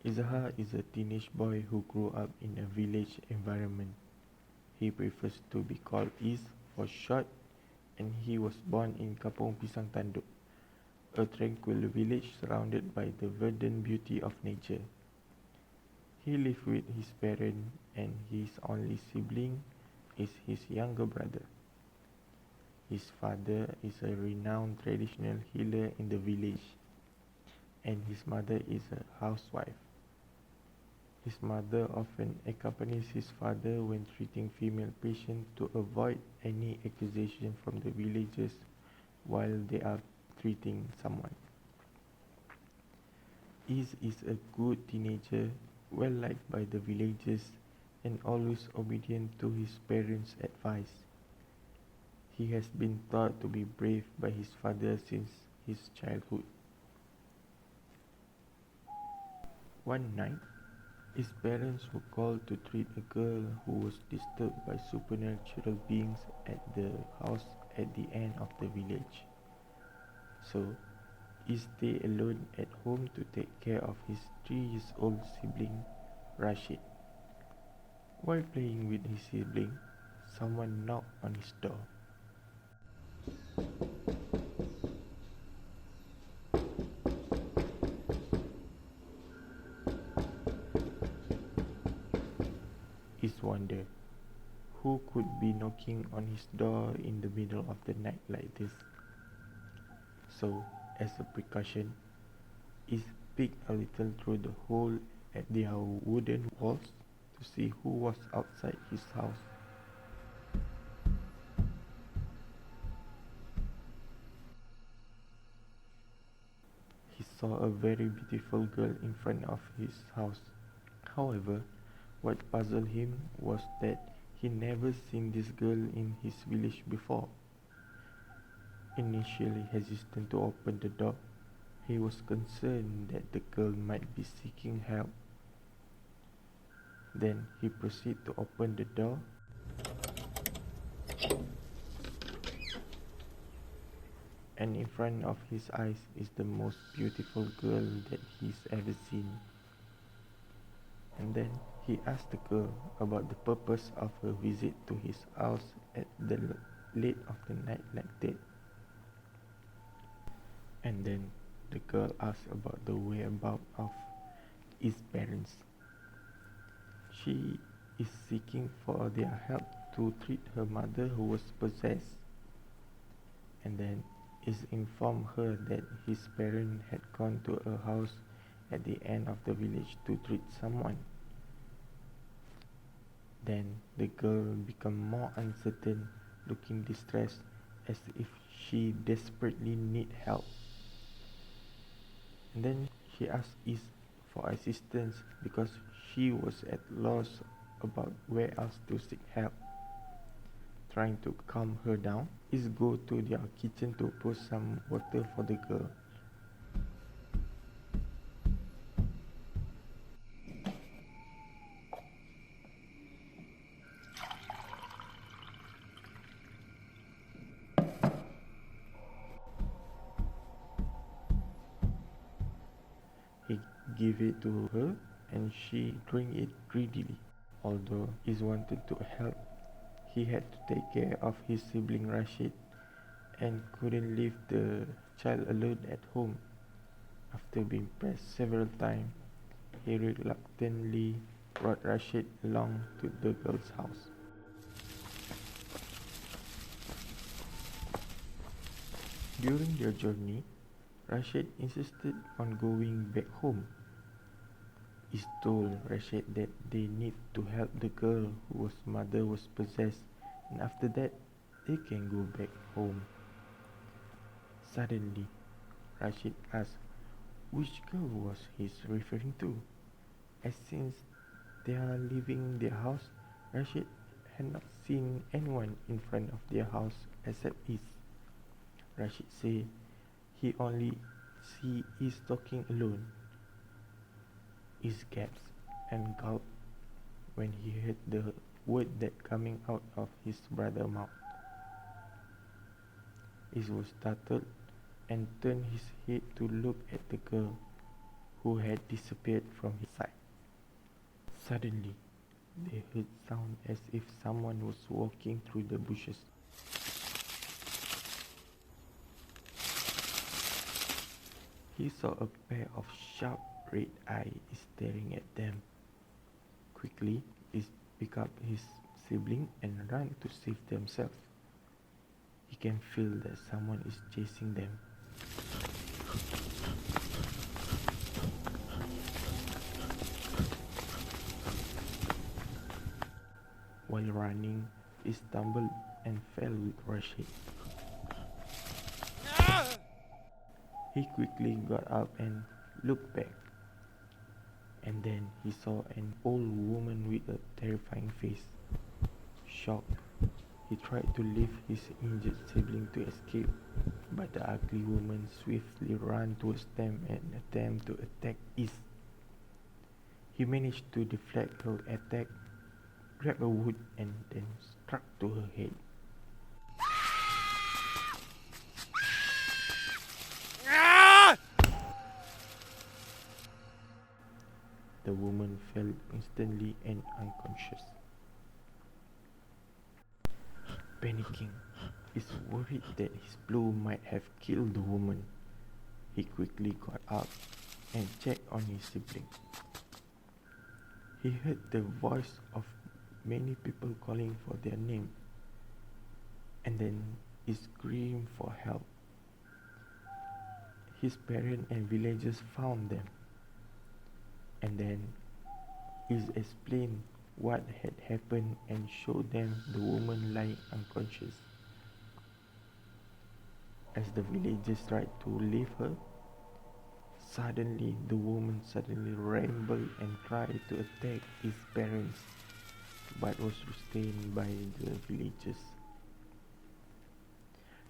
Izahar is a teenage boy who grew up in a village environment. He prefers to be called Iz for short, and he was born in Kampung Pisang Tanduk, a tranquil village surrounded by the verdant beauty of nature. He lives with his parents, and his only sibling is his younger brother. His father is a renowned traditional healer in the village, and his mother is a housewife. His mother often accompanies his father when treating female patients to avoid any accusation from the villagers while they are treating someone. Is a good teenager, well liked by the villagers, and always obedient to his parents' advice. He has been taught to be brave by his father since his childhood. One night, his parents were called to treat a girl who was disturbed by supernatural beings at the house at the end of the village. So, he stayed alone at home to take care of his 3 years old sibling, Rashid. While playing with his sibling, someone knocked on his door. Is wonder who could be knocking on his door in the middle of the night like this. So, as a precaution, he peeked a little through the hole at their wooden walls to see who was outside his house. He saw a very beautiful girl in front of his house. However, what puzzled him was that he never seen this girl in his village before. Initially hesitant to open the door, he was concerned that the girl might be seeking help. Then he proceeded to open the door, and in front of his eyes is the most beautiful girl that he's ever seen. And then he asked the girl about the purpose of her visit to his house at the late of the night like that. And then the girl asked about the whereabouts of his parents. She is seeking for their help to treat her mother who was possessed, and then is informed her that his parents had gone to a house at the end of the village to treat someone. Then the girl became more uncertain, looking distressed as if she desperately need help. And then she asked Is for assistance because she was at loss about where else to seek help. Trying to calm her down, Is go to their kitchen to pour some water for the girl. He gave it to her and she drank it greedily. Although Is wanted to help, he had to take care of his sibling Rashid and couldn't leave the child alone at home. After being pressed several times, he reluctantly brought Rashid along to the girl's house. During their journey, Rashid insisted on going back home. He told Rashid that they need to help the girl whose mother was possessed, and after that, they can go back home. Suddenly, Rashid asked which girl was he referring to, as since they are leaving their house, Rashid had not seen anyone in front of their house except Is. Rashid said he only see Is talking alone. Is gasped and gulped when he heard the word that coming out of his brother's mouth. Is was startled and turned his head to look at the girl. who had disappeared from his sight. Suddenly, they heard sound as if someone was walking through the bushes. He saw a pair of sharp red eyes staring at them. Quickly, he picked up his sibling and ran to save themselves. He can feel that someone is chasing them. While running, he stumbled and fell with Rashid. He quickly got up and looked back, and then he saw an old woman with a terrifying face. Shocked, he tried to lift his injured sibling to escape, but the ugly woman swiftly ran towards them and attempted to attack Is. He managed to deflect her attack, grabbed a wood, and then struck to her head. The woman fell instantly and unconscious. Panicking, Is worried that his blow might have killed the woman. He quickly got up and checked on his sibling. He heard the voice of many people calling for their name, and then he screamed for help. His parents and villagers found them, and then he explained what had happened and showed them the woman lying unconscious. As the villagers tried to leave her, suddenly the woman suddenly rambled and tried to attack his parents, but was restrained by the villagers.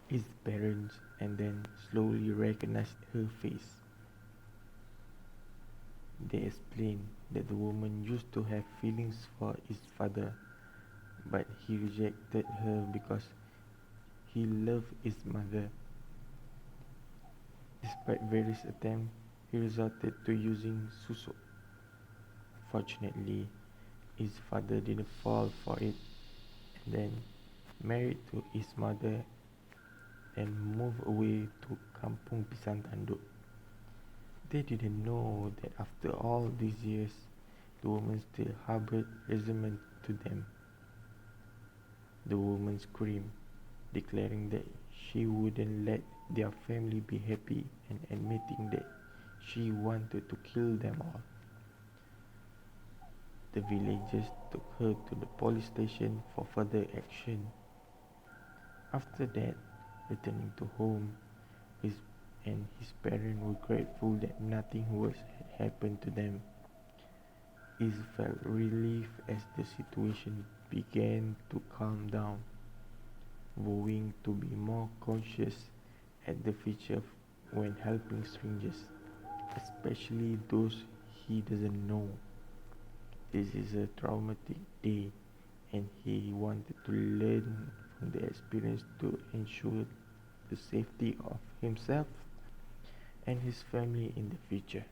His parents and then slowly recognized her face. They explained that the woman used to have feelings for his father, but he rejected her because he loved his mother. Despite various attempts, he resorted to using susuk. Fortunately, his father didn't fall for it and then married to his mother and moved away to Kampung Pisang Tanduk. They didn't know that after all these years, the woman still harbored resentment to them. The woman screamed, declaring that she wouldn't let their family be happy and admitting that she wanted to kill them all. The villagers took her to the police station for further action. After that, returning to home, his parents were grateful that nothing worse had happened to them. He felt relief as the situation began to calm down, vowing to be more conscious at the future when helping strangers, especially those he doesn't know. This is a traumatic day, and he wanted to learn from the experience to ensure the safety of himself and his family in the future.